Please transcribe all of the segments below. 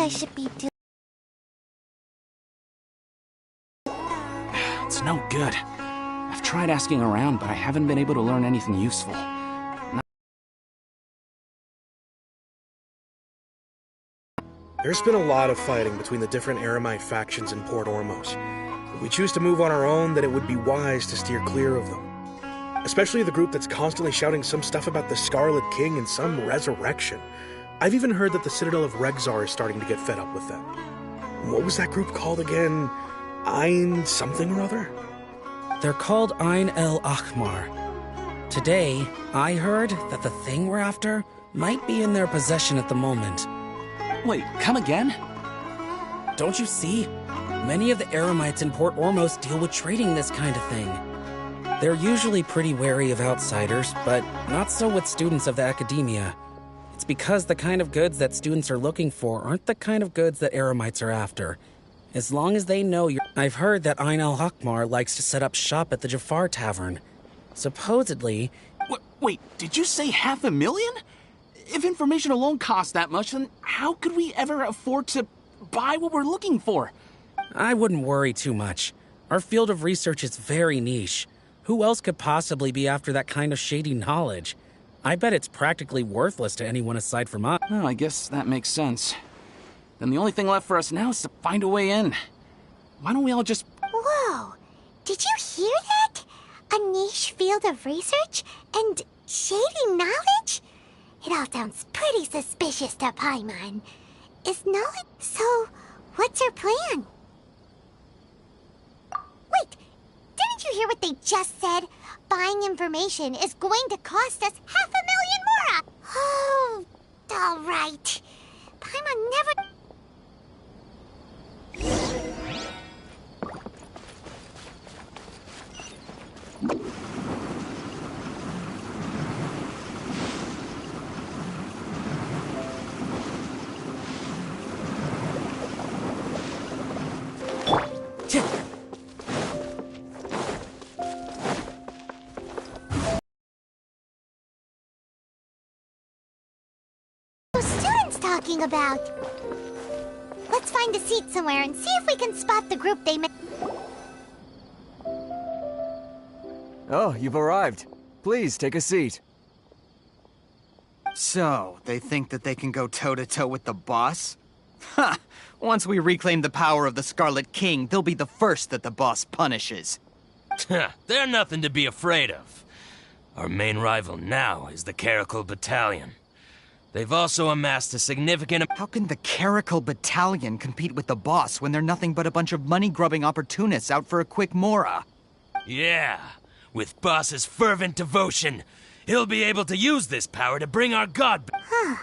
I should be doing? It's no good. I've tried asking around, but I haven't been able to learn anything useful. There's been a lot of fighting between the different Eremite factions in Port Ormos. If we choose to move on our own, then it would be wise to steer clear of them. Especially the group that's constantly shouting some stuff about the Scarlet King and some resurrection. I've even heard that the Citadel of Regzar is starting to get fed up with them. What was that group called again? Ein something or other? They're called Ein El Akhmar. Today, I heard that the thing we're after might be in their possession at the moment. Wait, come again? Don't you see? Many of the Eremites in Port Ormos deal with trading this kind of thing. They're usually pretty wary of outsiders, but not so with students of the academia. It's because the kind of goods that students are looking for aren't the kind of goods that Eremites are after. As long as they know you're... I've heard that Ein El Akhmar likes to set up shop at the Jafar Tavern. Supposedly... Wait, did you say 500,000? If information alone costs that much, then how could we ever afford to buy what we're looking for? I wouldn't worry too much. Our field of research is very niche. Who else could possibly be after that kind of shady knowledge? I bet it's practically worthless to anyone aside from us. Oh, I guess that makes sense. Then the only thing left for us now is to find a way in. Why don't we all just... Whoa! Did you hear that? A niche field of research? And shady knowledge? It all sounds pretty suspicious to Paimon. Is knowledge... So, what's your plan? Wait, didn't you hear what they just said? Buying information is going to cost us 500,000 mora! Oh, all right. Paimon never... talking about? Let's find a seat somewhere and see if we can spot the group they met. Oh, you've arrived. Please, take a seat. So, they think that they can go toe-to-toe with the boss? Ha! Once we reclaim the power of the Scarlet King, they'll be the first that the boss punishes. They're nothing to be afraid of. Our main rival now is the Caracal Battalion. They've also amassed a significant... How can the Caracal Battalion compete with the boss when they're nothing but a bunch of money-grubbing opportunists out for a quick mora? Yeah, with boss's fervent devotion, he'll be able to use this power to bring our god back. Huh.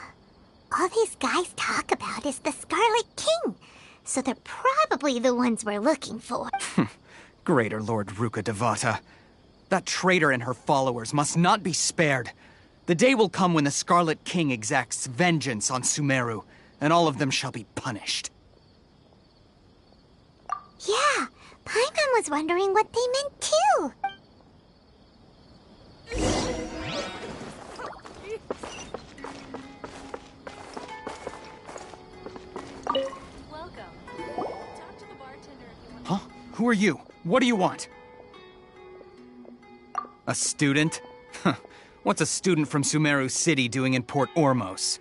All these guys talk about is the Scarlet King, so they're probably the ones we're looking for. Greater Lord Ruka Devata. That traitor and her followers must not be spared. The day will come when the Scarlet King exacts vengeance on Sumeru, and all of them shall be punished. Yeah, Paimon was wondering what they meant too. Welcome. Talk to the bartender if you want. Huh? Who are you? What do you want? A student? Huh. What's a student from Sumeru City doing in Port Ormos?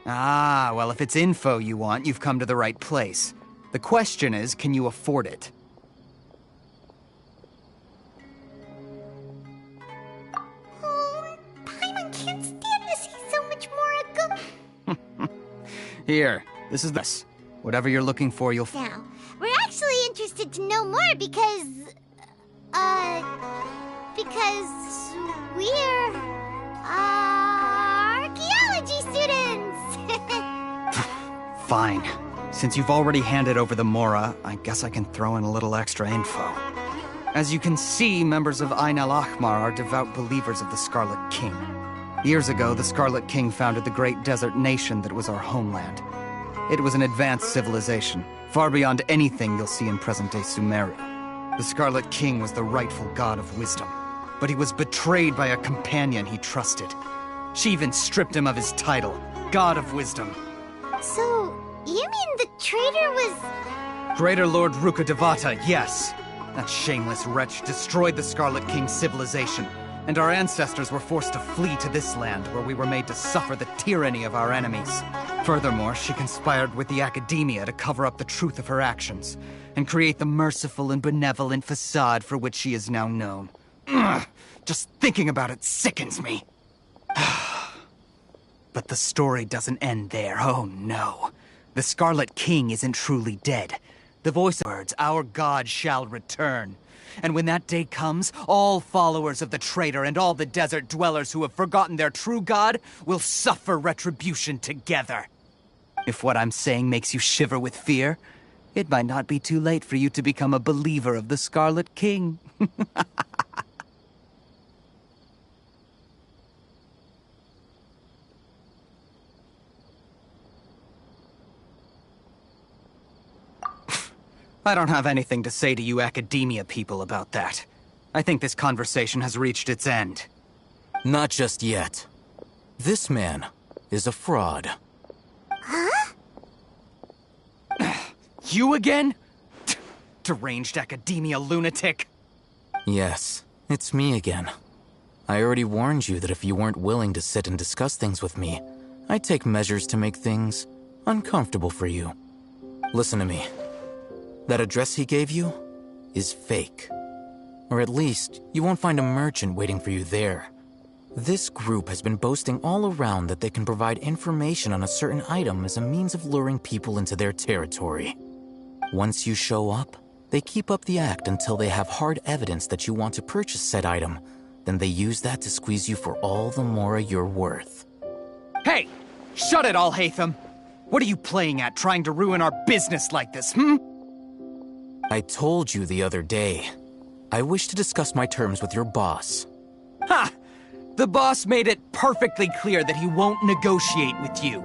Ah, well, if it's info you want, you've come to the right place. The question is, can you afford it? Oh, Paimon can't stand to see so much more go. Here, this is this. Whatever you're looking for, you'll Now, we're actually interested to know more because we're, archaeology students! Fine. Since you've already handed over the Mora, I guess I can throw in a little extra info. As you can see, members of Ein El Akhmar are devout believers of the Scarlet King. Years ago, the Scarlet King founded the great desert nation that was our homeland. It was an advanced civilization, far beyond anything you'll see in present-day Sumeru. The Scarlet King was the rightful god of wisdom, but he was betrayed by a companion he trusted. She even stripped him of his title, god of wisdom. So, you mean the traitor was... Greater Lord Rukkhadevata, yes. That shameless wretch destroyed the Scarlet King's civilization, and our ancestors were forced to flee to this land where we were made to suffer the tyranny of our enemies. Furthermore, she conspired with the Academia to cover up the truth of her actions, and create the merciful and benevolent facade for which she is now known. Ugh, just thinking about it sickens me. But the story doesn't end there, oh no. The Scarlet King isn't truly dead. The voice of words, our god shall return. And when that day comes, all followers of the traitor and all the desert dwellers who have forgotten their true god will suffer retribution together. If what I'm saying makes you shiver with fear, it might not be too late for you to become a believer of the Scarlet King. I don't have anything to say to you Academia people about that. I think this conversation has reached its end. Not just yet. This man is a fraud. Huh? You again? Deranged Academia lunatic. Yes, it's me again. I already warned you that if you weren't willing to sit and discuss things with me, I'd take measures to make things uncomfortable for you. Listen to me. That address he gave you is fake. Or at least, you won't find a merchant waiting for you there. This group has been boasting all around that they can provide information on a certain item as a means of luring people into their territory. Once you show up, they keep up the act until they have hard evidence that you want to purchase said item. Then they use that to squeeze you for all the more you're worth. Hey! Shut it, Alhaitham! What are you playing at, trying to ruin our business like this, I told you the other day. I wish to discuss my terms with your boss. Ha! The boss made it perfectly clear that he won't negotiate with you.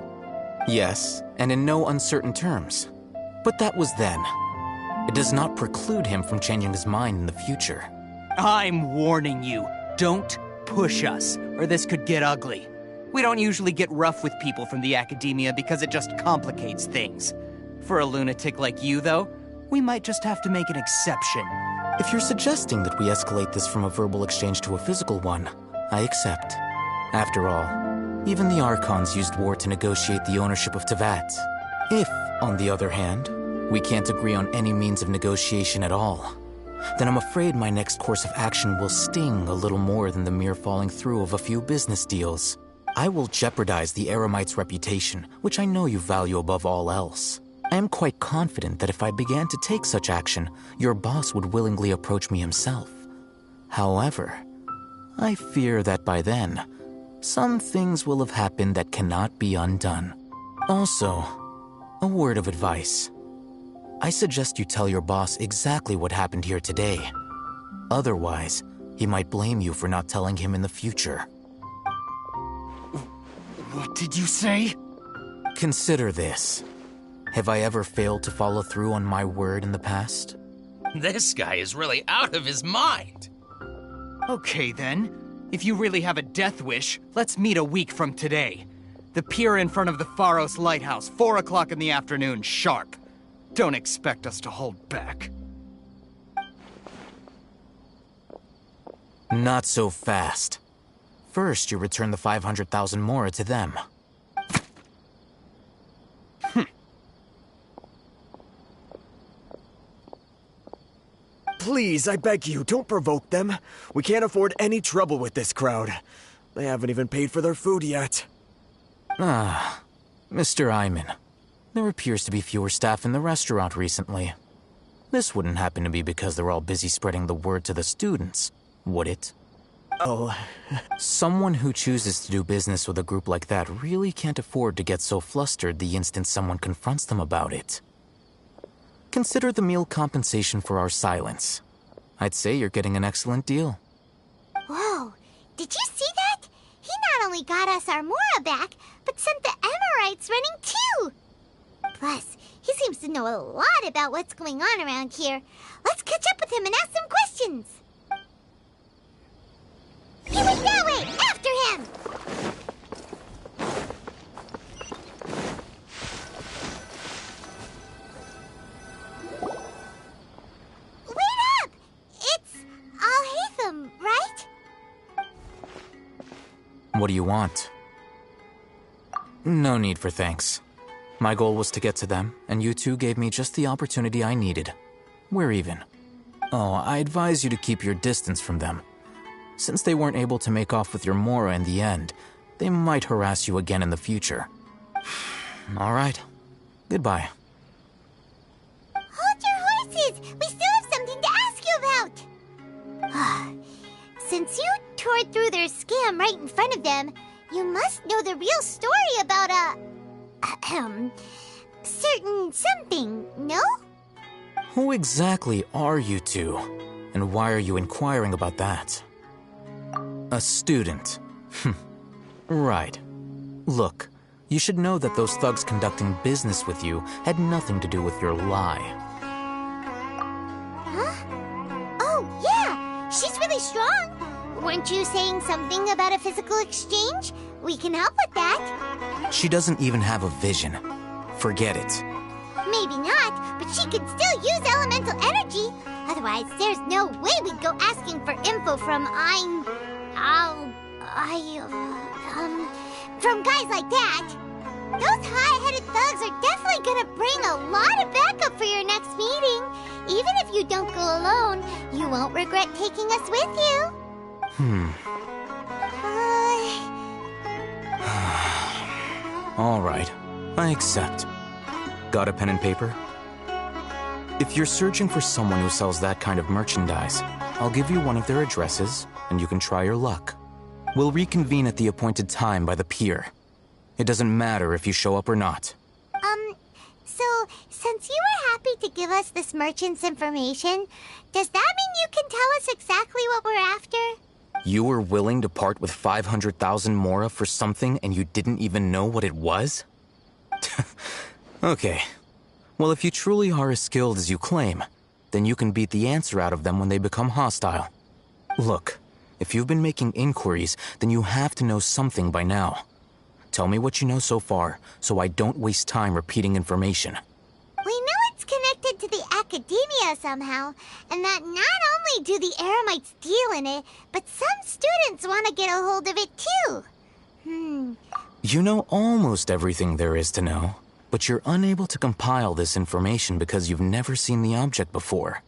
Yes, and in no uncertain terms. But that was then. It does not preclude him from changing his mind in the future. I'm warning you. Don't push us, or this could get ugly. We don't usually get rough with people from the Academia because it just complicates things. For a lunatic like you, though, we might just have to make an exception. If you're suggesting that we escalate this from a verbal exchange to a physical one, I accept. After all, even the Archons used war to negotiate the ownership of Tevat. If, on the other hand, we can't agree on any means of negotiation at all, then I'm afraid my next course of action will sting a little more than the mere falling through of a few business deals. I will jeopardize the Eremite's reputation, which I know you value above all else. I am quite confident that if I began to take such action, your boss would willingly approach me himself. However, I fear that by then, some things will have happened that cannot be undone. Also, a word of advice. I suggest you tell your boss exactly what happened here today. Otherwise, he might blame you for not telling him in the future. What did you say? Consider this. Have I ever failed to follow through on my word in the past? This guy is really out of his mind. Okay then. If you really have a death wish, let's meet a week from today. The pier in front of the Pharos Lighthouse, 4 o'clock in the afternoon, sharp. Don't expect us to hold back. Not so fast. First, you return the 500,000 mora to them. Please, I beg you, don't provoke them. We can't afford any trouble with this crowd. They haven't even paid for their food yet. Ah, Mr. Iman. There appears to be fewer staff in the restaurant recently. This wouldn't happen to be because they're all busy spreading the word to the students, would it? Oh. Someone who chooses to do business with a group like that really can't afford to get so flustered the instant someone confronts them about it. Consider the meal compensation for our silence. I'd say you're getting an excellent deal. Whoa, did you see that? He not only got us our Mora back, but sent the Emirites running too! Plus, he seems to know a lot about what's going on around here. Let's catch up with him and ask some questions. He went that way! After him! What do you want? No need for thanks. My goal was to get to them, and you two gave me just the opportunity I needed. We're even. Oh, I advise you to keep your distance from them. Since they weren't able to make off with your Mora in the end, they might harass you again in the future. All right. Goodbye. Hold your horses! We still have something to ask you about! Since you tore through their scam right in front of them, you must know the real story about certain something, no? Who exactly are you two? And why are you inquiring about that? A student. Right. Look, you should know that those thugs conducting business with you had nothing to do with your lie. Huh? Oh, yeah! She's really strong! Weren't you saying something about a physical exchange? We can help with that. She doesn't even have a vision. Forget it. Maybe not, but she could still use elemental energy. Otherwise, there's no way we'd go asking for info from from guys like that. Those high-headed thugs are definitely gonna bring a lot of backup for your next meeting. Even if you don't go alone, you won't regret taking us with you. All right, I accept. Got a pen and paper? If you're searching for someone who sells that kind of merchandise, I'll give you one of their addresses, and you can try your luck. We'll reconvene at the appointed time by the pier. It doesn't matter if you show up or not. So, since you were happy to give us this merchant's information, does that mean you can tell us exactly what we're after? You were willing to part with 500,000 Mora for something and you didn't even know what it was? Okay. Well, if you truly are as skilled as you claim, then you can beat the answer out of them when they become hostile. Look, if you've been making inquiries, then you have to know something by now. Tell me what you know so far, so I don't waste time repeating information. We know it's connected to the academia somehow, and that not only do the Eremites deal in it, but some students want to get a hold of it too. You know almost everything there is to know, but you're unable to compile this information because you've never seen the object before.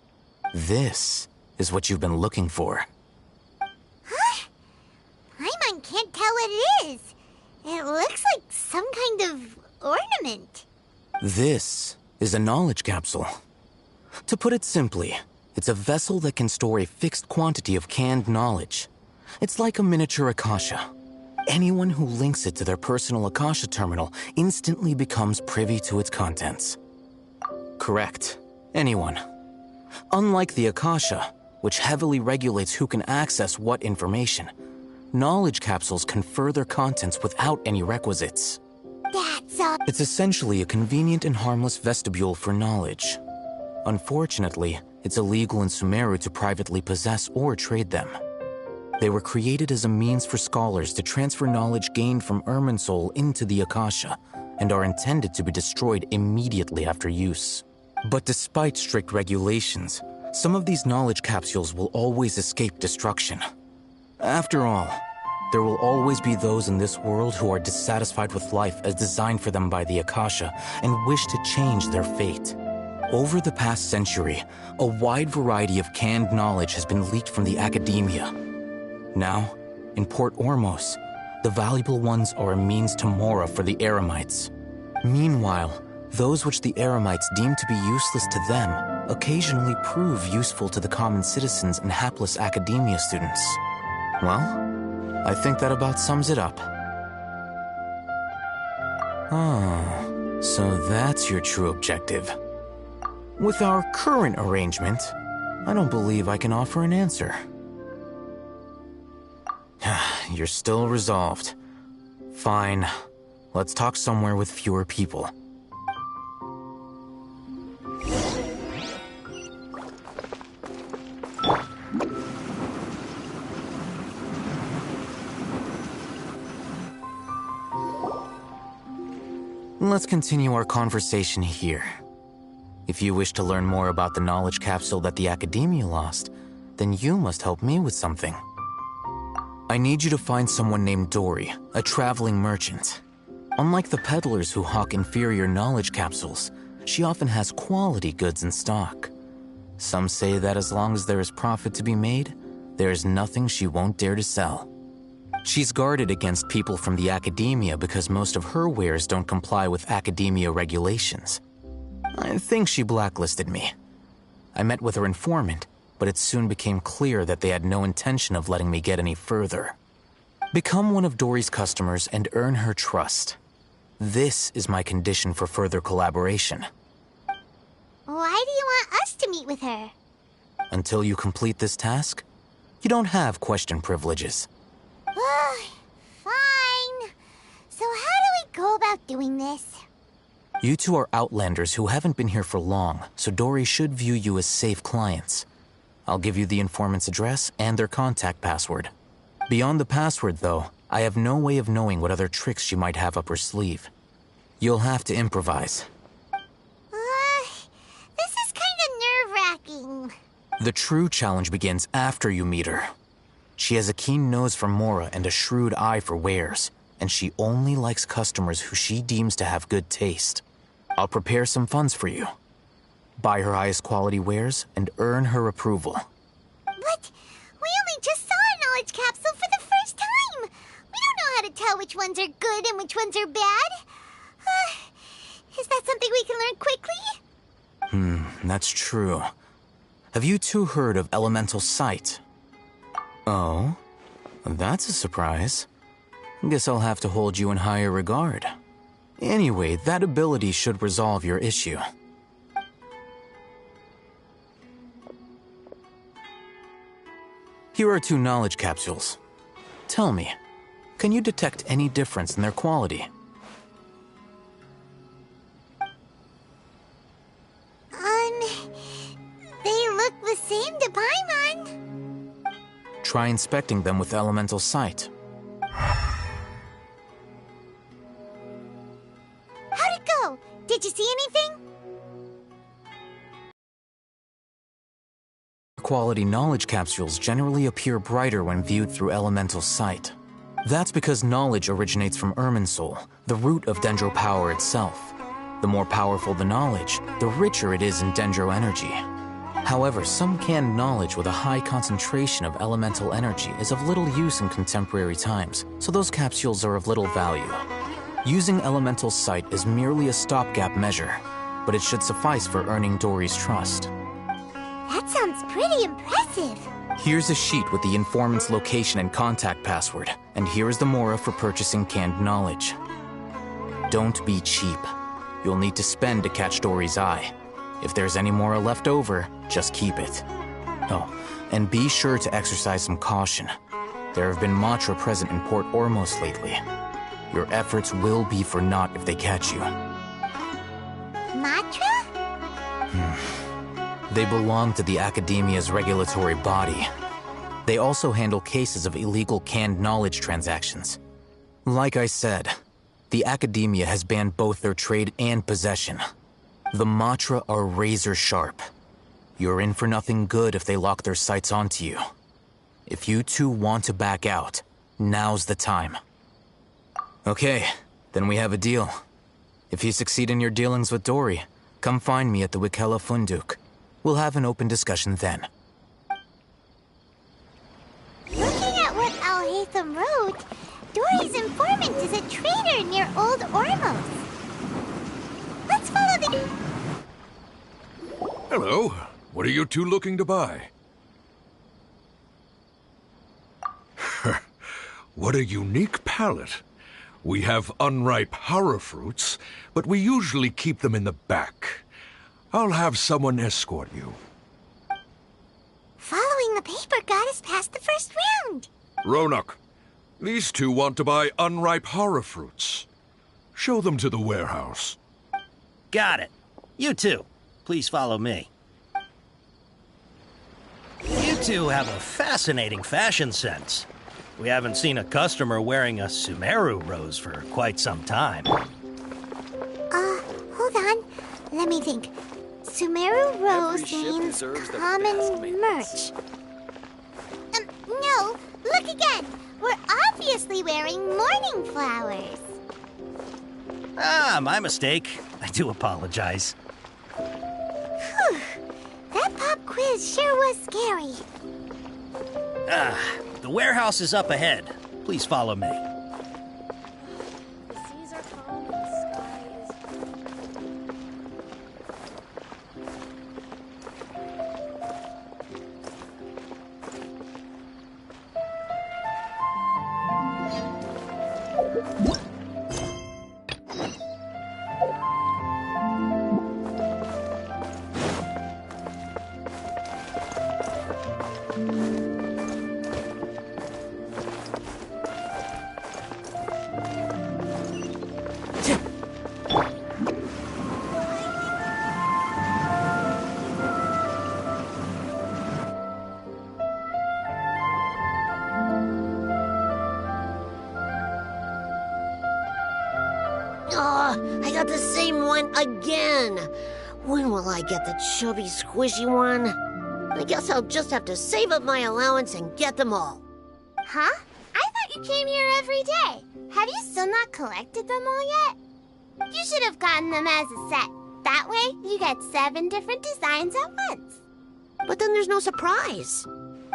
This is what you've been looking for. Huh? Paimon can't tell what it is. It looks like some kind of ornament. This is a knowledge capsule. To put it simply, it's a vessel that can store a fixed quantity of canned knowledge. It's like a miniature Akasha. Anyone who links it to their personal Akasha terminal instantly becomes privy to its contents. Correct. Anyone. Unlike the Akasha, which heavily regulates who can access what information, knowledge capsules confer their contents without any requisites. It's essentially a convenient and harmless vestibule for knowledge. Unfortunately, it's illegal in Sumeru to privately possess or trade them. They were created as a means for scholars to transfer knowledge gained from Irminsul into the Akasha, and are intended to be destroyed immediately after use. But despite strict regulations, some of these knowledge capsules will always escape destruction. After all, there will always be those in this world who are dissatisfied with life as designed for them by the Akasha and wish to change their fate. Over the past century, a wide variety of canned knowledge has been leaked from the academia. Now, in Port Ormos, the valuable ones are a means to Mora for the Eremites. Meanwhile, those which the Eremites deem to be useless to them occasionally prove useful to the common citizens and hapless academia students. Well, I think that about sums it up. Oh, so that's your true objective. With our current arrangement, I don't believe I can offer an answer. You're still resolved. Fine. Let's talk somewhere with fewer people. Let's continue our conversation here. If you wish to learn more about the knowledge capsule that the Academia lost, then you must help me with something. I need you to find someone named Dory, a traveling merchant. Unlike the peddlers who hawk inferior knowledge capsules, she often has quality goods in stock. Some say that as long as there is profit to be made, there is nothing she won't dare to sell. She's guarded against people from the academia because most of her wares don't comply with academia regulations. I think she blacklisted me. I met with her informant, but it soon became clear that they had no intention of letting me get any further. Become one of Dory's customers and earn her trust. This is my condition for further collaboration. Why do you want us to meet with her? Until you complete this task, you don't have question privileges. Fine. So how do we go about doing this? You two are outlanders who haven't been here for long, so Dory should view you as safe clients. I'll give you the informant's address and their contact password. Beyond the password, though, I have no way of knowing what other tricks she might have up her sleeve. You'll have to improvise. This is kind of nerve-wracking. The true challenge begins after you meet her. She has a keen nose for Mora and a shrewd eye for wares, and she only likes customers who she deems to have good taste. I'll prepare some funds for you. Buy her highest quality wares and earn her approval. But we only just saw a knowledge capsule for the first time. We don't know how to tell which ones are good and which ones are bad. Is that something we can learn quickly? That's true. Have you two heard of elemental sight? Oh, that's a surprise. Guess I'll have to hold you in higher regard. Anyway, that ability should resolve your issue. Here are 2 knowledge capsules. Tell me, can you detect any difference in their quality? They look the same to Paimon. Try inspecting them with elemental sight. How'd it go? Did you see anything? Quality knowledge capsules generally appear brighter when viewed through elemental sight. That's because knowledge originates from Irminsul, the root of Dendro power itself. The more powerful the knowledge, the richer it is in Dendro energy. However, some canned knowledge with a high concentration of elemental energy is of little use in contemporary times, so those capsules are of little value. Using elemental sight is merely a stopgap measure, but it should suffice for earning Dory's trust. That sounds pretty impressive. Here's a sheet with the informant's location and contact password, and here is the Mora for purchasing canned knowledge. Don't be cheap. You'll need to spend to catch Dory's eye. If there's any Mora left over, just keep it. Oh, and be sure to exercise some caution. There have been Matra present in Port Ormos lately. Your efforts will be for naught if they catch you. Matra? They belong to the Academia's regulatory body. They also handle cases of illegal canned knowledge transactions. Like I said, the Academia has banned both their trade and possession. The Matra are razor sharp. You're in for nothing good if they lock their sights onto you. If you two want to back out, now's the time. Okay, then we have a deal. If you succeed in your dealings with Dory, come find me at the Wikela Funduk. We'll have an open discussion then. Looking at what Al-Haytham wrote, Dory's informant is a trader near Old Ormos. Let's follow the... Hello. What are you two looking to buy? What a unique palette. We have unripe horror fruits, but we usually keep them in the back. I'll have someone escort you. Following the paper got us past the first round. Ronak, these two want to buy unripe horror fruits. Show them to the warehouse. Got it. You two, please follow me. You two have a fascinating fashion sense. We haven't seen a customer wearing a Sumeru rose for quite some time. Hold on. Let me think. Sumeru rose means common merch. No, look again. We're obviously wearing mourning flowers. Ah, my mistake. I do apologize. Whew. That pop quiz sure was scary. Ah, the warehouse is up ahead. Please follow me. The seas are calm and the sky is... Oh, I got the same one again. When will I get the chubby, squishy one? I guess I'll just have to save up my allowance and get them all. Huh? I thought you came here every day. Have you still not collected them all yet? You should have gotten them as a set. That way, you get 7 different designs at once. But then there's no surprise.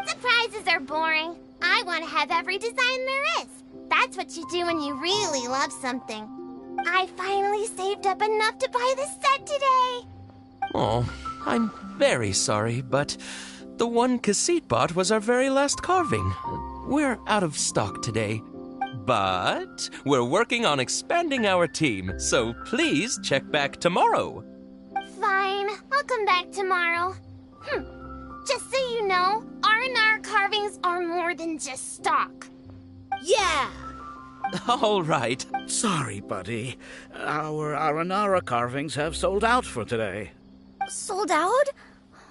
Surprises are boring. I want to have every design there is. That's what you do when you really love something. I finally saved up enough to buy the set today. Oh, I'm very sorry, but the one Cassette bought was our very last carving. We're out of stock today. But we're working on expanding our team, so please check back tomorrow. Fine, I'll come back tomorrow. Just so you know, R&R carvings are more than just stock. Yeah! All right. Sorry, buddy. Our Aranara carvings have sold out for today. Sold out?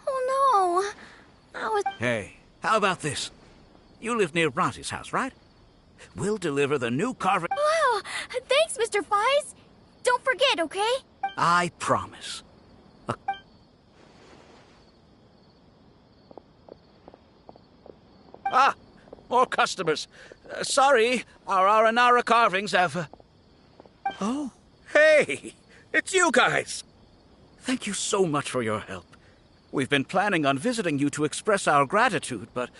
Oh no. Hey, how about this? You live near Bronte's house, right? We'll deliver the new carving... Wow! Thanks, Mr. Fies. Don't forget, okay? I promise. Ah! More customers. Sorry, our Aranara carvings have... Oh, hey! It's you guys! Thank you so much for your help. We've been planning on visiting you to express our gratitude, but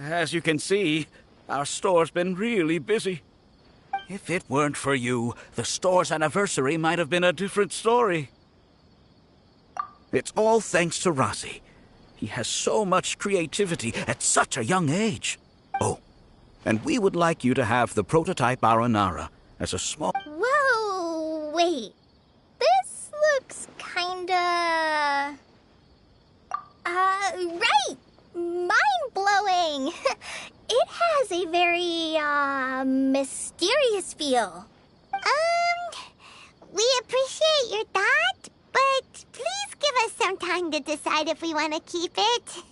as you can see, our store's been really busy. If it weren't for you, the store's anniversary might have been a different story. It's all thanks to Rossi. He has so much creativity at such a young age. Oh, and we would like you to have the prototype Aranara as a small... Whoa, wait. This looks kinda... right! Mind-blowing! It has a very, mysterious feel. We appreciate your thought, but please give us some time to decide if we want to keep it.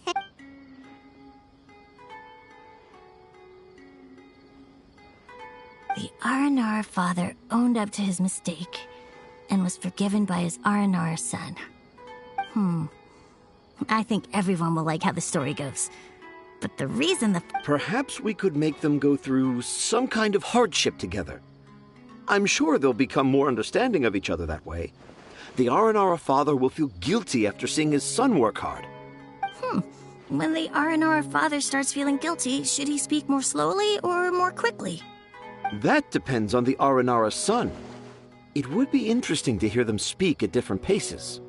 The Aranara father owned up to his mistake and was forgiven by his Aranara son. I think everyone will like how the story goes. But the reason Perhaps we could make them go through some kind of hardship together. I'm sure they'll become more understanding of each other that way. The Aranara father will feel guilty after seeing his son work hard. When the Aranara father starts feeling guilty, should he speak more slowly or more quickly? That depends on the Aranara son. It would be interesting to hear them speak at different paces.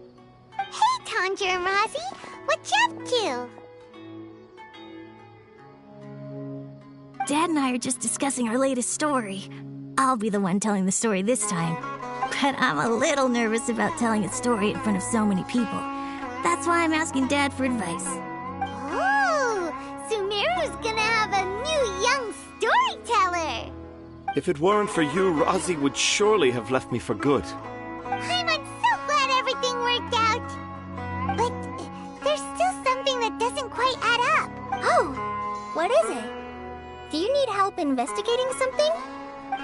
Hey, Tanja and Rosie, what you up to? Dad and I are just discussing our latest story. I'll be the one telling the story this time. But I'm a little nervous about telling a story in front of so many people. That's why I'm asking Dad for advice. Oh, Sumeru's gonna have a new young storyteller. If it weren't for you, Rosie would surely have left me for good. I'm so glad everything worked out. But there's still something that doesn't quite add up. Oh, what is it? Do you need help investigating something?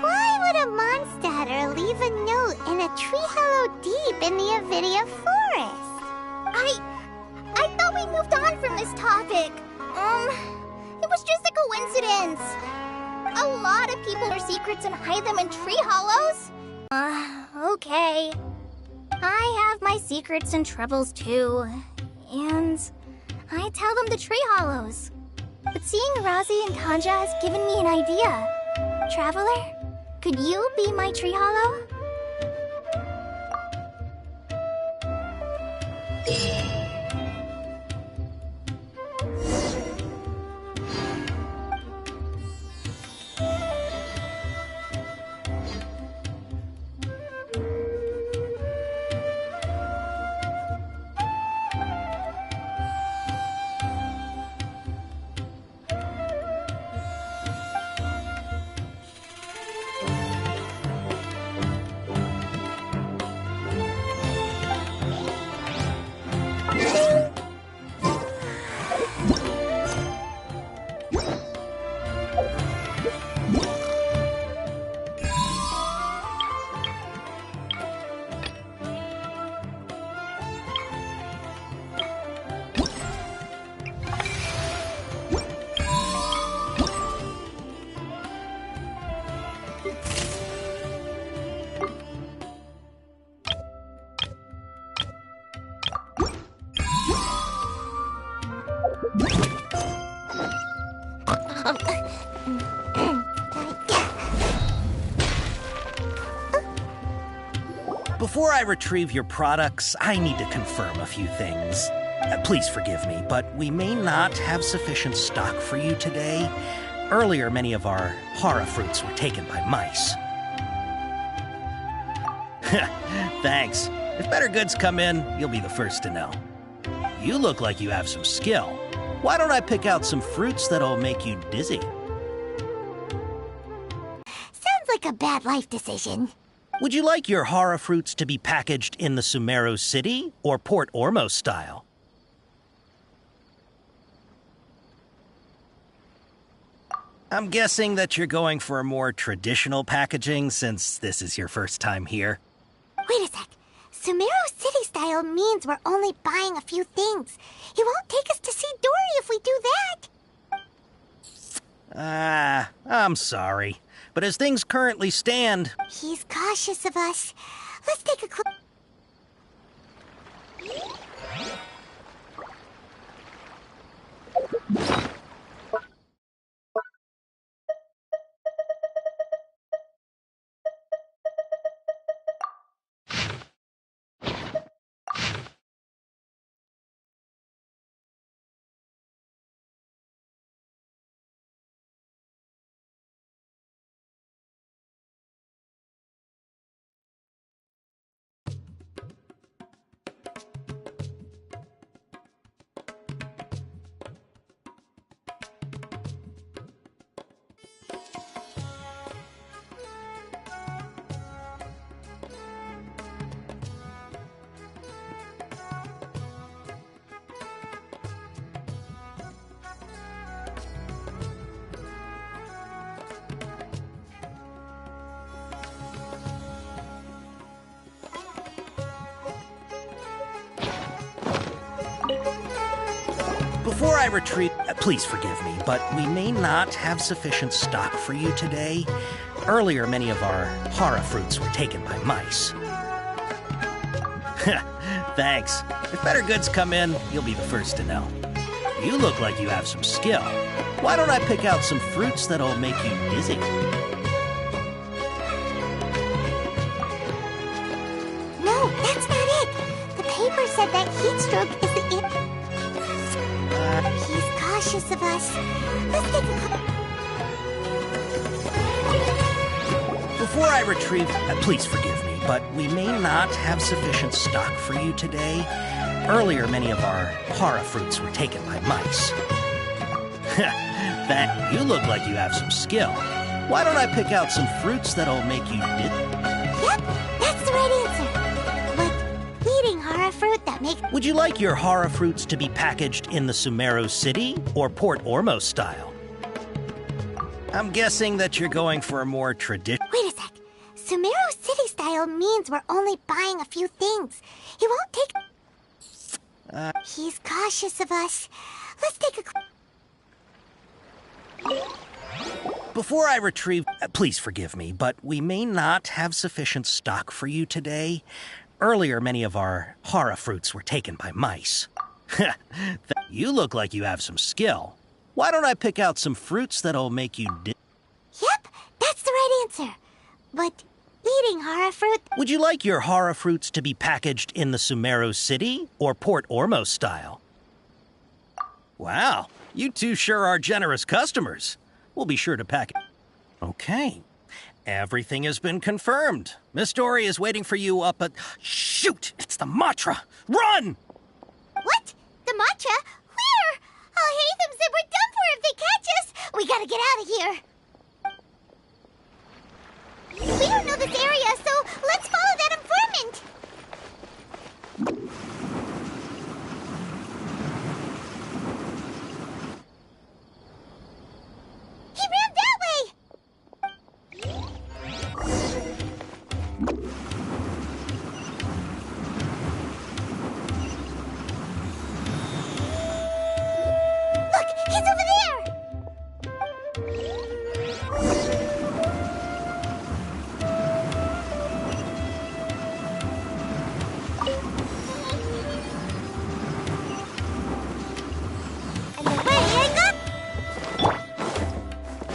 Why would a monster leave a note in a tree hollow deep in the Avidia forest? I thought we moved on from this topic. It was just a coincidence. A lot of people are secrets and hide them in tree hollows. Okay. I have my secrets and troubles too. And I tell them to tree hollows. But seeing Razi and Kanja has given me an idea. Traveler, could you be my tree hollow? Before I retrieve your products, I need to confirm a few things. Please forgive me, but we may not have sufficient stock for you today. Earlier, many of our hara fruits were taken by mice. Thanks. If better goods come in, you'll be the first to know. You look like you have some skill. Why don't I pick out some fruits that'll make you dizzy? Sounds like a bad life decision. Would you like your hara fruits to be packaged in the Sumeru City or Port Ormos style? I'm guessing that you're going for a more traditional packaging since this is your first time here. Wait a sec. Sumeru City style means we're only buying a few things. He won't take us to see Dory if we do that. I'm sorry. But as things currently stand... He's cautious of us. Let's take a clook. Before I retrieve... Please forgive me, but we may not have sufficient stock for you today. Earlier, many of our hara fruits were taken by mice. Thanks. If better goods come in, you'll be the first to know. You look like you have some skill. Why don't I pick out some fruits that'll make you dizzy? No, that's not it. The paper said that heat stroke is the... He's cautious of us. Let's take a look. Before I retrieve... please forgive me, but we may not have sufficient stock for you today. Earlier, many of our hara fruits were taken by mice. You look like you have some skill. Why don't I pick out some fruits that'll make you dizzy? Yep, that's the right answer. Like eating hara fruit that makes... Would you like your hara fruits to be packaged in the Sumeru City or Port Ormos style? I'm guessing that you're going for a more traditional... Wait a sec. Sumeru City style means we're only buying a few things. He won't take... He's cautious of us. Let's take a... Before I retrieve... please forgive me, but we may not have sufficient stock for you today. Earlier, many of our hara fruits were taken by mice. You look like you have some skill. Why don't I pick out some fruits that'll make you Yep, that's the right answer. But eating hara fruit... Would you like your hara fruits to be packaged in the Sumeru City or Port Ormos style? Wow, you two sure are generous customers. We'll be sure to pack it. Okay. Everything has been confirmed. Miss Dory is waiting for you up at... Shoot! It's the Matra! Run! What? The matcha? Where? I'll hate them said we're done for if they catch us. We gotta get out of here. We don't know this area, so let's follow that informant. He ran that way. Look, he's over there.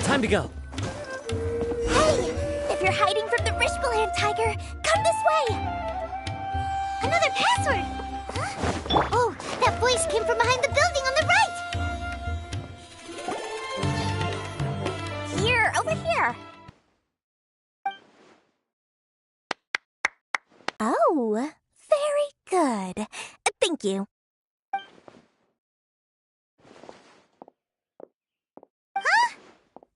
Time to go. Hey, if you're hiding from the Rishbaland tiger, come this way. Another password. Huh? Oh, that voice came from behind the building on the right. Here, over here. Oh, very good. Thank you. Huh?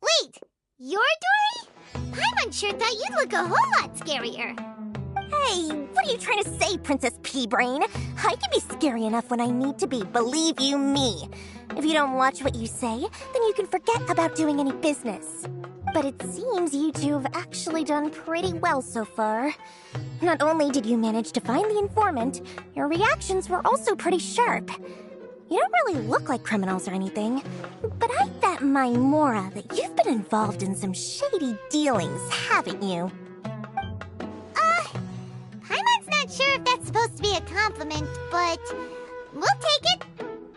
Wait, you're Dory? Paimon sure thought you'd look a whole lot scarier. Hey, what are you trying to say, Princess Pea-Brain? I can be scary enough when I need to be, believe you me. If you don't watch what you say, then you can forget about doing any business. But it seems you two have actually done pretty well so far. Not only did you manage to find the informant, your reactions were also pretty sharp. You don't really look like criminals or anything, but I bet my Mora that you've been involved in some shady dealings, haven't you? Paimon's not sure if that's supposed to be a compliment, but we'll take it.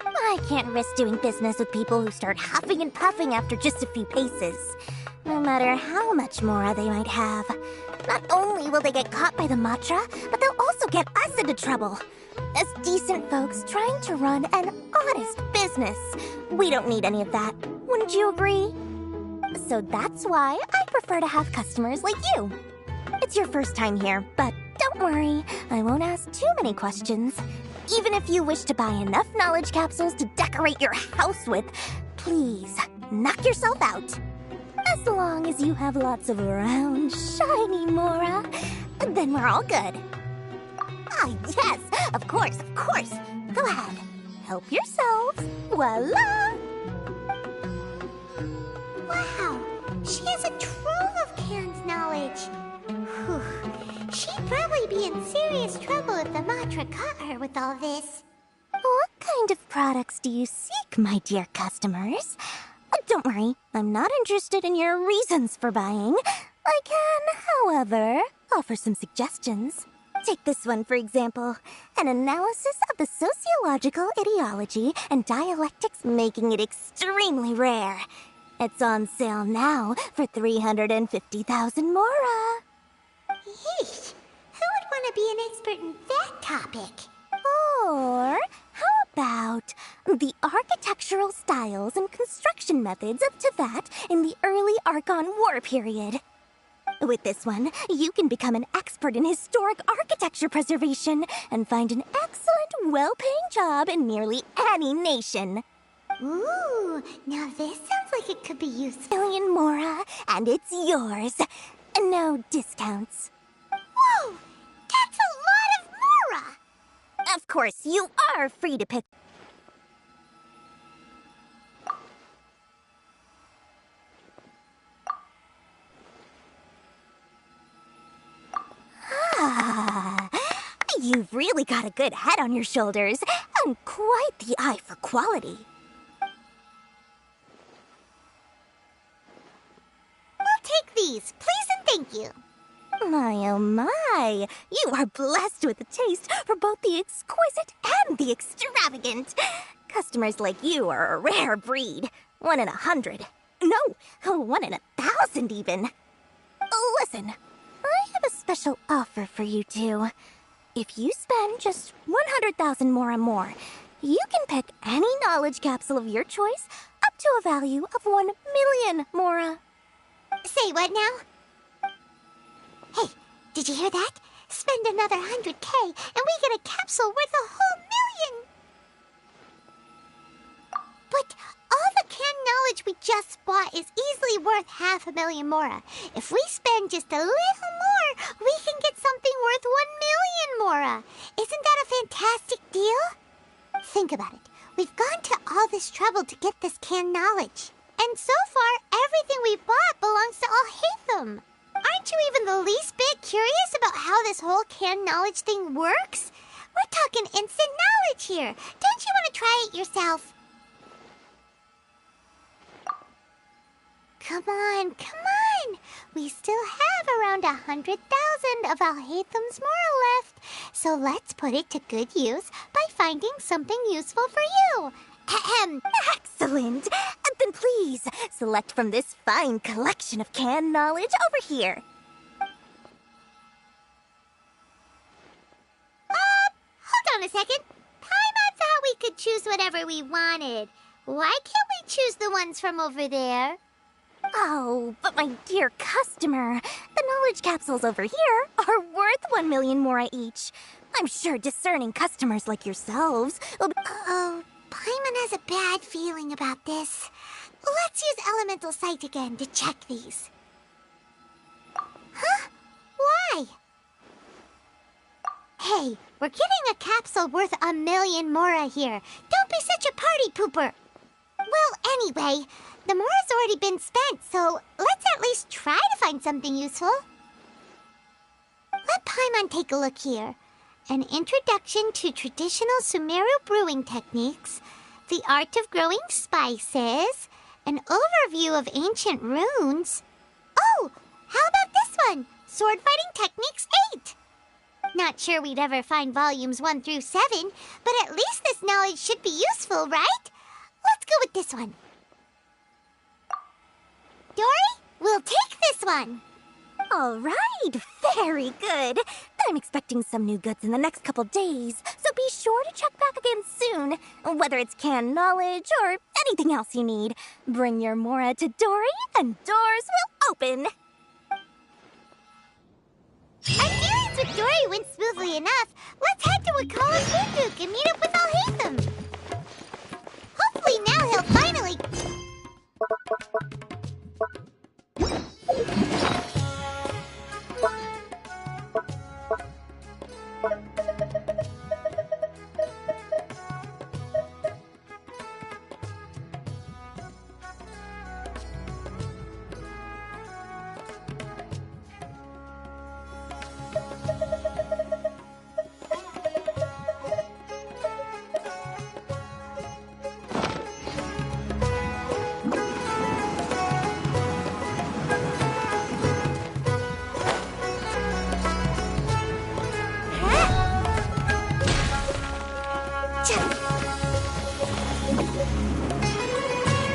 I can't risk doing business with people who start huffing and puffing after just a few paces. No matter how much Mora they might have. Not only will they get caught by the Matra, but they'll also get us into trouble. As decent folks trying to run an honest business. We don't need any of that. Wouldn't you agree? So that's why I prefer to have customers like you. It's your first time here, but don't worry. I won't ask too many questions. Even if you wish to buy enough knowledge capsules to decorate your house with, please, knock yourself out. As long as you have lots of round, shiny Mora, then we're all good. Ah, yes, of course, of course. Go ahead. Help yourselves. Voila! Wow, she has a trove of canned knowledge. Whew. She'd probably be in serious trouble if the Matra caught her with all this. What kind of products do you seek, my dear customers? Don't worry, I'm not interested in your reasons for buying. I can, however, offer some suggestions. Take this one, for example. An analysis of the sociological ideology and dialectics making it extremely rare. It's on sale now for 350,000 Mora. Yeesh, who would want to be an expert in that topic? Or how about the architectural styles and construction methods of Teyvat in the early Archon War period? With this one, you can become an expert in historic architecture preservation and find an excellent, well-paying job in nearly any nation. Ooh, now this sounds like it could be useful. Million Mora, and it's yours. No discounts. Whoa, that's a lot of Mora! Of course, you are free to pick. Ah, you've really got a good head on your shoulders, and quite the eye for quality. please. Please and thank you. My, oh my. You are blessed with a taste for both the exquisite and the extravagant. Customers like you are a rare breed. 1 in 100. No, 1 in 1,000 even. Listen, I have a special offer for you two. If you spend just 100,000 more, you can pick any knowledge capsule of your choice up to a value of 1 million mora. Say what now? Hey, did you hear that? Spend another 100K and we get a capsule worth a whole million! But all the canned knowledge we just bought is easily worth 500,000 mora. If we spend just a little more, we can get something worth 1 million mora. Isn't that a fantastic deal? Think about it. We've gone to all this trouble to get this canned knowledge. And so far, everything we bought belongs to Alhaitham. Aren't you even the least bit curious about how this whole canned knowledge thing works? We're talking instant knowledge here. Don't you want to try it yourself? Come on. We still have around 100,000 of Alhaitham's mora left. So let's put it to good use by finding something useful for you. Ahem. Excellent. Then please, select from this fine collection of canned knowledge over here. Hold on a second. Paimon thought we could choose whatever we wanted. Why can't we choose the ones from over there? Oh, but my dear customer, the knowledge capsules over here are worth 1 million mora each. I'm sure discerning customers like yourselves will be... Uh-oh. Paimon has a bad feeling about this. Let's use Elemental Sight again to check these. Huh? Why? Hey, we're getting a capsule worth 1 million mora here. Don't be such a party pooper. Well, anyway, the mora's already been spent, so let's at least try to find something useful. Let Paimon take a look here. An introduction to traditional Sumeru brewing techniques, the art of growing spices, an overview of ancient runes. Oh, how about this one? Sword Fighting Techniques 8. Not sure we'd ever find volumes 1 through 7, but at least this knowledge should be useful, right? Let's go with this one. Dory, we'll take this one. All right, very good. I'm expecting some new goods in the next couple days, so be sure to check back again soon. Whether it's canned knowledge or anything else you need, bring your mora to Dory and doors will open. Our dealings with Dory went smoothly enough. Let's head to Wakala's Bunduk and meet up with Alhaitham. Hopefully now he'll finally...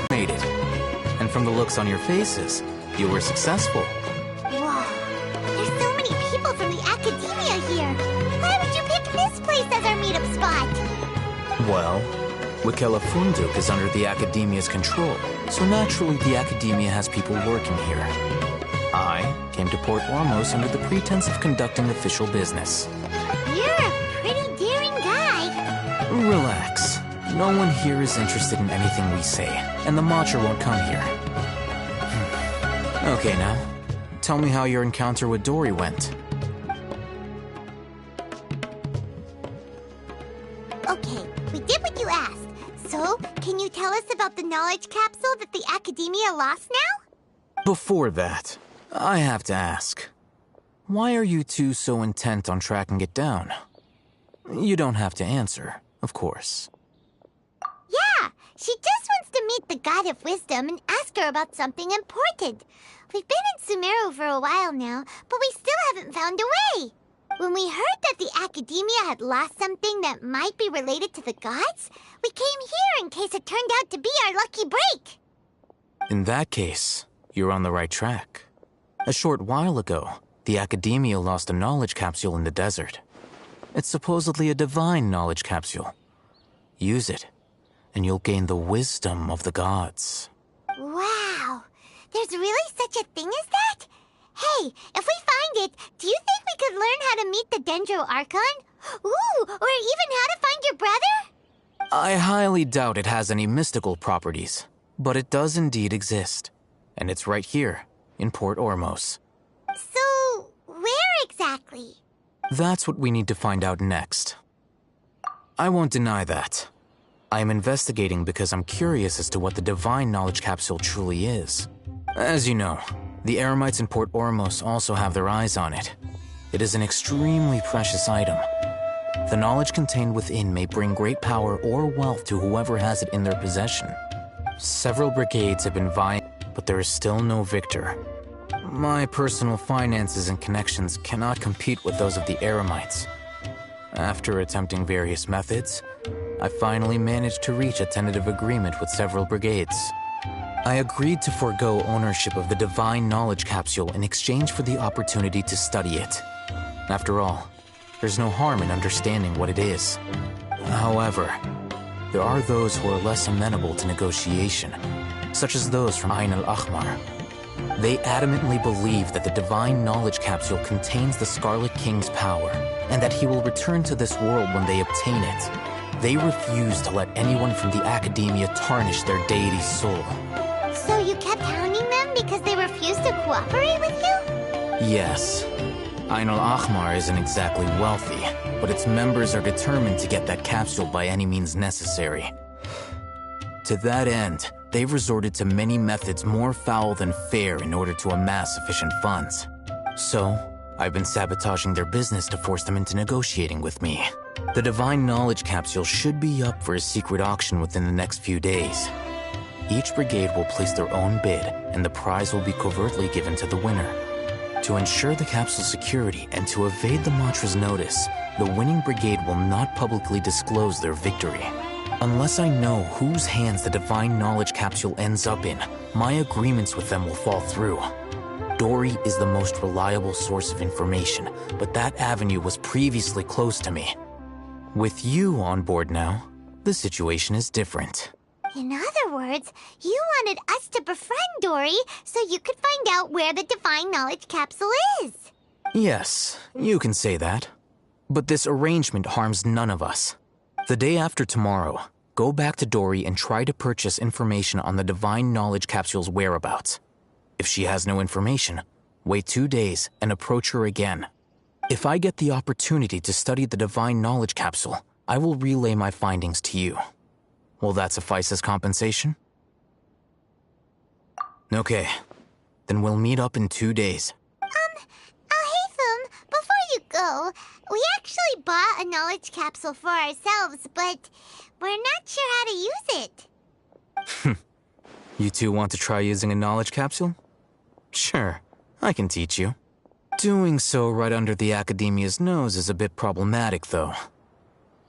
Made it. And from the looks on your faces, you were successful. Whoa, there's so many people from the academia here. Why would you pick this place as our meetup spot? Well, Wakela Funduk is under the Academia's control, so naturally the Academia has people working here. I came to Port Ormos under the pretense of conducting official business. You're a pretty daring guy. Relax. No one here is interested in anything we say, and the Matcha won't come here. Okay now, tell me how your encounter with Dory went. Okay, we did what you asked. So, can you tell us about the knowledge capsule that the Academia lost now? Before that, I have to ask, why are you two so intent on tracking it down? You don't have to answer, of course. Yeah, she just wants to meet the God of Wisdom and ask her about something important. We've been in Sumeru for a while now, but we still haven't found a way. When we heard that the Academia had lost something that might be related to the gods, we came here in case it turned out to be our lucky break. In that case, you're on the right track. A short while ago, the Academia lost a knowledge capsule in the desert. It's supposedly a divine knowledge capsule. Use it, and you'll gain the wisdom of the gods. Wow! There's really such a thing as that? Hey, if we find it, do you think we could learn how to meet the Dendro Archon? Ooh, or even how to find your brother? I highly doubt it has any mystical properties, but it does indeed exist. And it's right here, in Port Ormos. So, where exactly? That's what we need to find out next. I won't deny that. I am investigating because I'm curious as to what the divine knowledge capsule truly is. As you know, the Eremites in Port Ormos also have their eyes on it. It is an extremely precious item. The knowledge contained within may bring great power or wealth to whoever has it in their possession. Several brigades have been vying, but there is still no victor. My personal finances and connections cannot compete with those of the Eremites. After attempting various methods, I finally managed to reach a tentative agreement with several brigades. I agreed to forego ownership of the divine knowledge capsule in exchange for the opportunity to study it. After all, there's no harm in understanding what it is. However, there are those who are less amenable to negotiation, such as those from Ain al-Ahmar. They adamantly believe that the divine knowledge capsule contains the Scarlet King's power, and that he will return to this world when they obtain it. They refuse to let anyone from the Academia tarnish their deity's soul. So you kept hounding them because they refused to cooperate with you? Yes. Ain al-Ahmar isn't exactly wealthy, but its members are determined to get that capsule by any means necessary. To that end, they've resorted to many methods more foul than fair in order to amass sufficient funds. So, I've been sabotaging their business to force them into negotiating with me. The divine knowledge capsule should be up for a secret auction within the next few days. Each brigade will place their own bid, and the prize will be covertly given to the winner. To ensure the capsule's security and to evade the Matra's notice, the winning brigade will not publicly disclose their victory. Unless I know whose hands the divine knowledge capsule ends up in, my agreements with them will fall through. Dory is the most reliable source of information, but that avenue was previously closed to me. With you on board now, the situation is different. In other words, you wanted us to befriend Dory so you could find out where the divine knowledge capsule is. Yes, you can say that. But this arrangement harms none of us. The day after tomorrow, go back to Dory and try to purchase information on the divine knowledge capsule's whereabouts. If she has no information, wait 2 days and approach her again. If I get the opportunity to study the divine knowledge capsule, I will relay my findings to you. Will that suffice as compensation? Okay, then we'll meet up in 2 days. Alhaitham, before you go, we actually bought a knowledge capsule for ourselves, but we're not sure how to use it. You two want to try using a knowledge capsule? Sure, I can teach you. Doing so right under the Academia's nose is a bit problematic, though.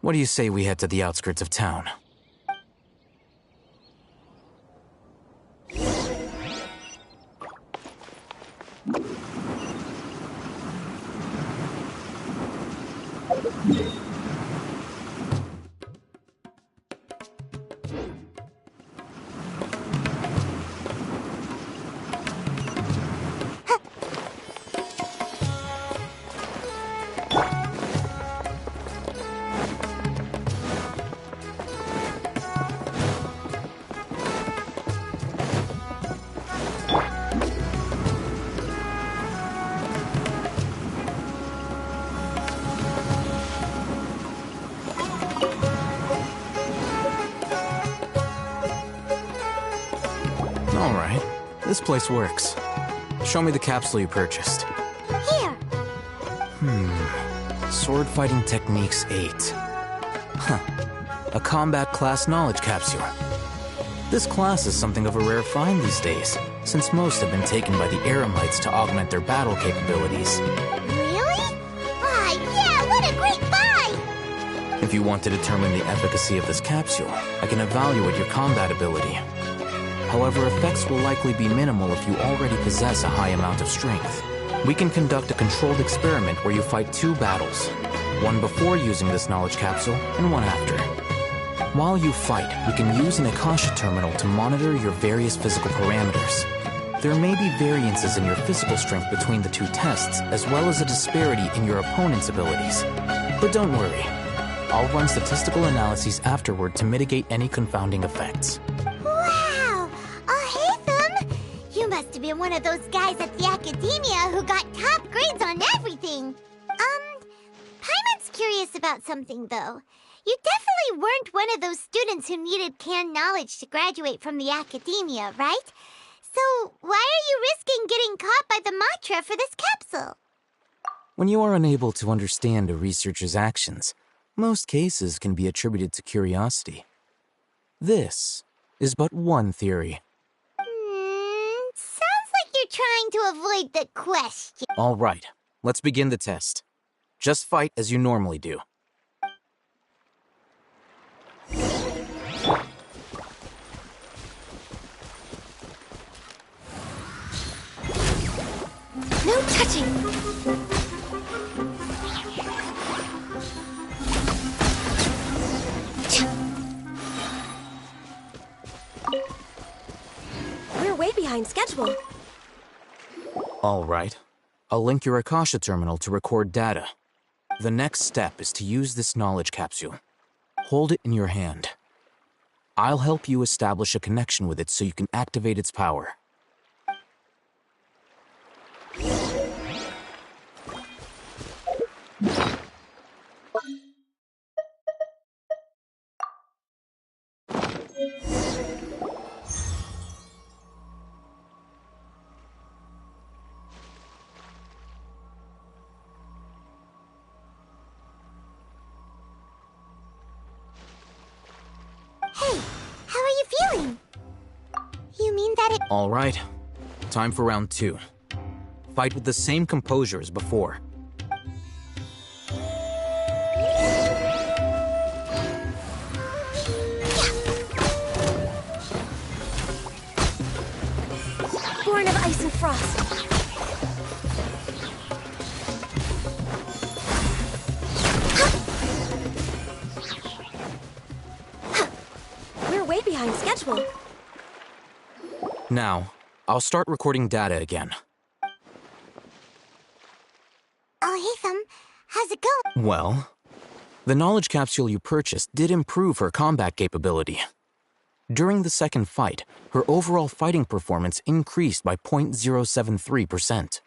What do you say we head to the outskirts of town? Alright, this place works. Show me the capsule you purchased. Here. Sword Fighting Techniques 8. Huh. A combat class knowledge capsule. This class is something of a rare find these days. since most have been taken by the Eremites to augment their battle capabilities. Really? Ah, yeah, what a great buy! If you want to determine the efficacy of this capsule, I can evaluate your combat ability. However, effects will likely be minimal if you already possess a high amount of strength. We can conduct a controlled experiment where you fight 2 battles, one before using this knowledge capsule and one after. While you fight, we can use an Akasha terminal to monitor your various physical parameters. There may be variances in your physical strength between the 2 tests, as well as a disparity in your opponent's abilities. But don't worry, I'll run statistical analyses afterward to mitigate any confounding effects. Wow! Haytham! You must have been one of those guys at the Academia who got top grades on everything. Paimon's curious about something, though. You definitely weren't one of those students who needed canned knowledge to graduate from the Academia, right? So why are you risking getting caught by the mantra for this capsule? When you are unable to understand a researcher's actions, most cases can be attributed to curiosity. This is but one theory. Sounds like you're trying to avoid the question. All right, let's begin the test. Just fight as you normally do. No touching! We're way behind schedule. All right. I'll link your Akasha terminal to record data. The next step is to use this knowledge capsule. Hold it in your hand. I'll help you establish a connection with it so you can activate its power. Hey, how are you feeling? You mean that it... All right. Time for round 2. Fight with the same composure as before. Born of ice and frost. We're way behind schedule. Now, I'll start recording data again. Haytham, how's it going? Well, the knowledge capsule you purchased did improve her combat capability. During the second fight, her overall fighting performance increased by 0.073%.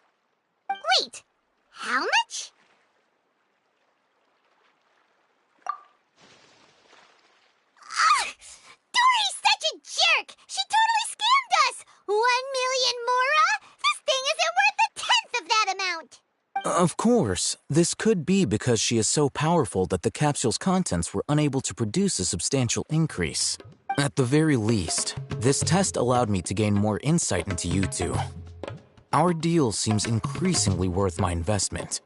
Wait, how much? Dory's such a jerk! She totally scammed us! 1 million Mora? This thing isn't worth a tenth of that amount! Of course, this could be because she is so powerful that the capsule's contents were unable to produce a substantial increase. At the very least, this test allowed me to gain more insight into you two. Our deal seems increasingly worth my investment.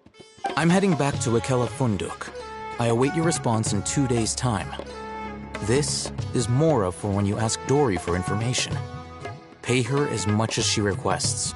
I'm heading back to Akela Funduk. I await your response in 2 days' time. This is Mora for when you ask Dory for information. Pay her as much as she requests.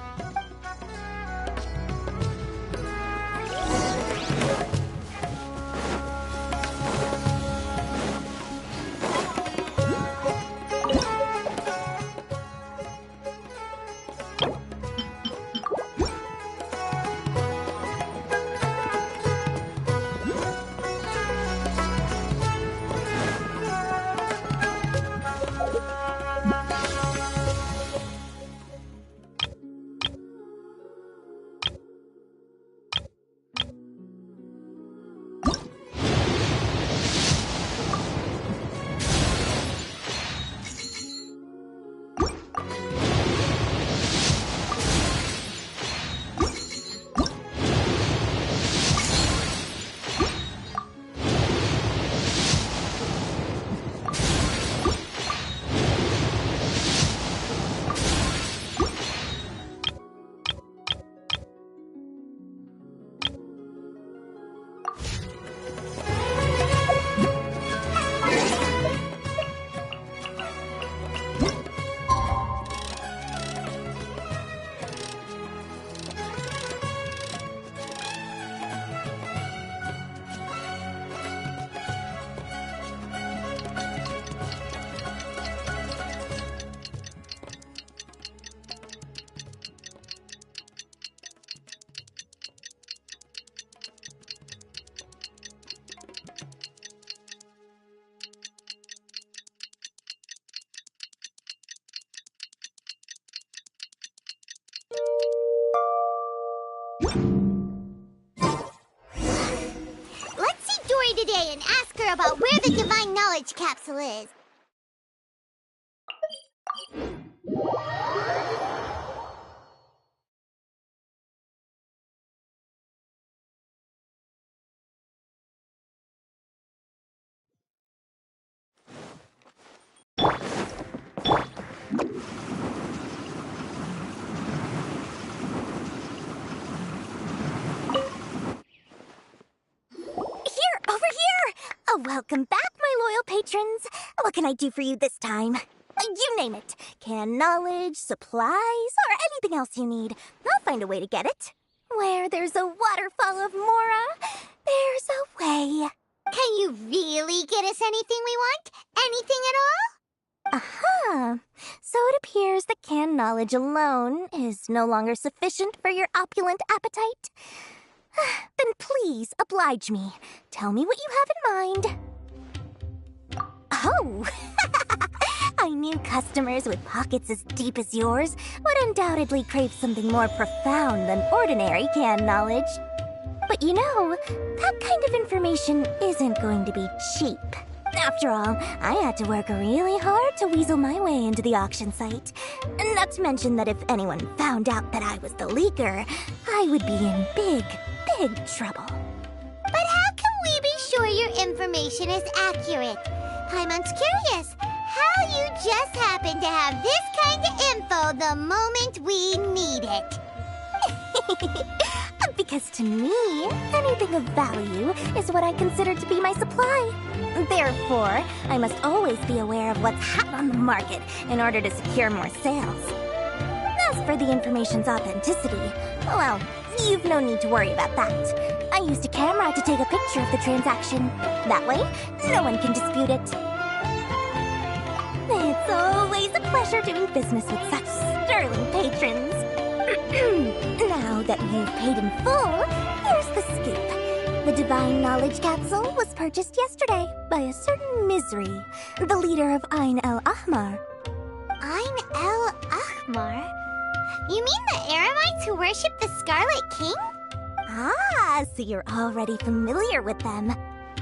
ask her about where the Divine Knowledge Capsule is. Over here! Oh, welcome back, my loyal patrons. What can I do for you this time? You name it. Can knowledge, supplies, or anything else you need. I'll find a way to get it. Where there's a waterfall of Mora, there's a way. Can you really get us anything we want? Anything at all? Aha! So it appears that canned knowledge alone is no longer sufficient for your opulent appetite. Then please, oblige me. Tell me what you have in mind. Oh! I knew customers with pockets as deep as yours would undoubtedly crave something more profound than ordinary canned knowledge. But you know, that kind of information isn't going to be cheap. After all, I had to work really hard to weasel my way into the auction site. Not to mention that if anyone found out that I was the leaker, I would be in big trouble. But how can we be sure your information is accurate? Paimon's curious how you just happen to have this kind of info the moment we need it. Because to me, anything of value is what I consider to be my supply. Therefore, I must always be aware of what's hot on the market in order to secure more sales. As for the information's authenticity, well, you've no need to worry about that. I used a camera to take a picture of the transaction. That way, no one can dispute it. It's always a pleasure doing business with such sterling patrons. Now that you've paid in full, here's the scoop. The Divine Knowledge Capsule was purchased yesterday by a certain Misery, the leader of Ain El Ahmar. Ain El Ahmar? You mean the Eremites who worship the Scarlet King? Ah, so you're already familiar with them.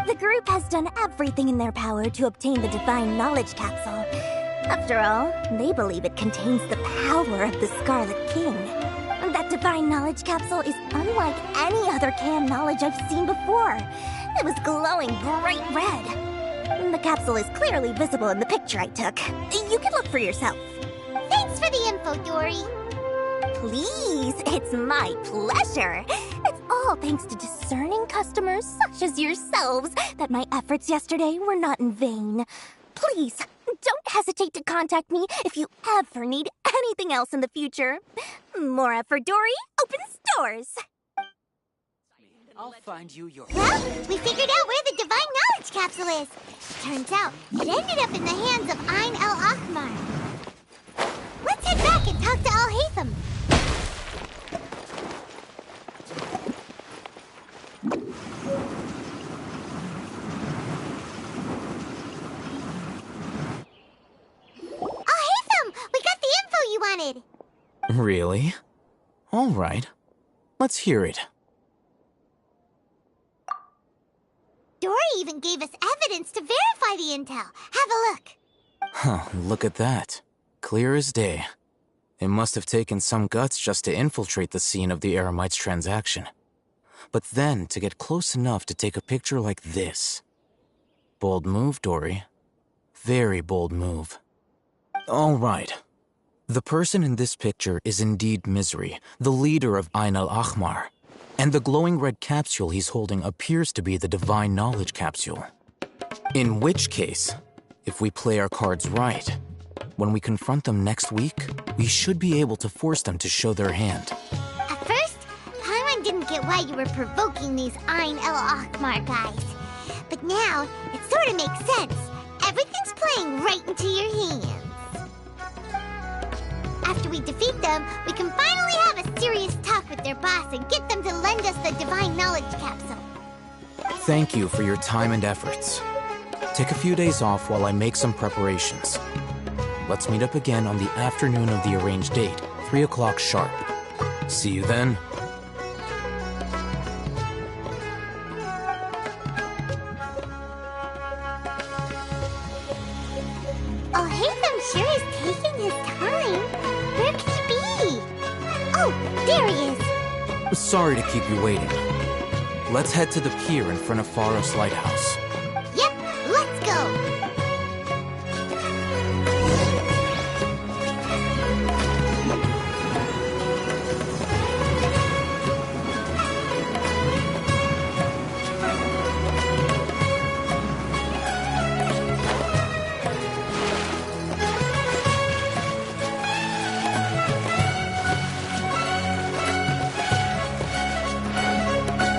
The group has done everything in their power to obtain the Divine Knowledge Capsule. After all, they believe it contains the power of the Scarlet King. That Divine Knowledge Capsule is unlike any other canned knowledge I've seen before. It was glowing bright red. The capsule is clearly visible in the picture I took. You can look for yourself. Thanks for the info, Dory. Please, it's my pleasure. It's all thanks to discerning customers such as yourselves that my efforts yesterday were not in vain. Please, don't hesitate to contact me if you ever need anything else in the future. Mora for Dory opens doors. I'll find you your... Well, we figured out where the Divine Knowledge Capsule is. Turns out, it ended up in the hands of Ain El Ahmar. Let's head back and talk to Al-Haytham. Al-Haytham! We got the info you wanted! Really? All right. Let's hear it. Dory even gave us evidence to verify the intel. Have a look. Huh, look at that. Clear as day. It must have taken some guts just to infiltrate the scene of the Eremites' transaction. But then to get close enough to take a picture like this. Bold move, Dory. Very bold move. All right. The person in this picture is indeed Misery, the leader of Ain El Ahmar. And the glowing red capsule he's holding appears to be the Divine Knowledge Capsule. In which case, if we play our cards right, when we confront them next week, we should be able to force them to show their hand. At first, Paimon didn't get why you were provoking these Ain El Ahmar guys. But now, it sort of makes sense. Everything's playing right into your hands. After we defeat them, we can finally have a serious talk with their boss and get them to lend us the Divine Knowledge Capsule. Thank you for your time and efforts. Take a few days off while I make some preparations. Let's meet up again on the afternoon of the arranged date, 3 o'clock sharp. See you then. mysterious. Sorry to keep you waiting. Let's head to the pier in front of Faros Lighthouse. Yep, let's go.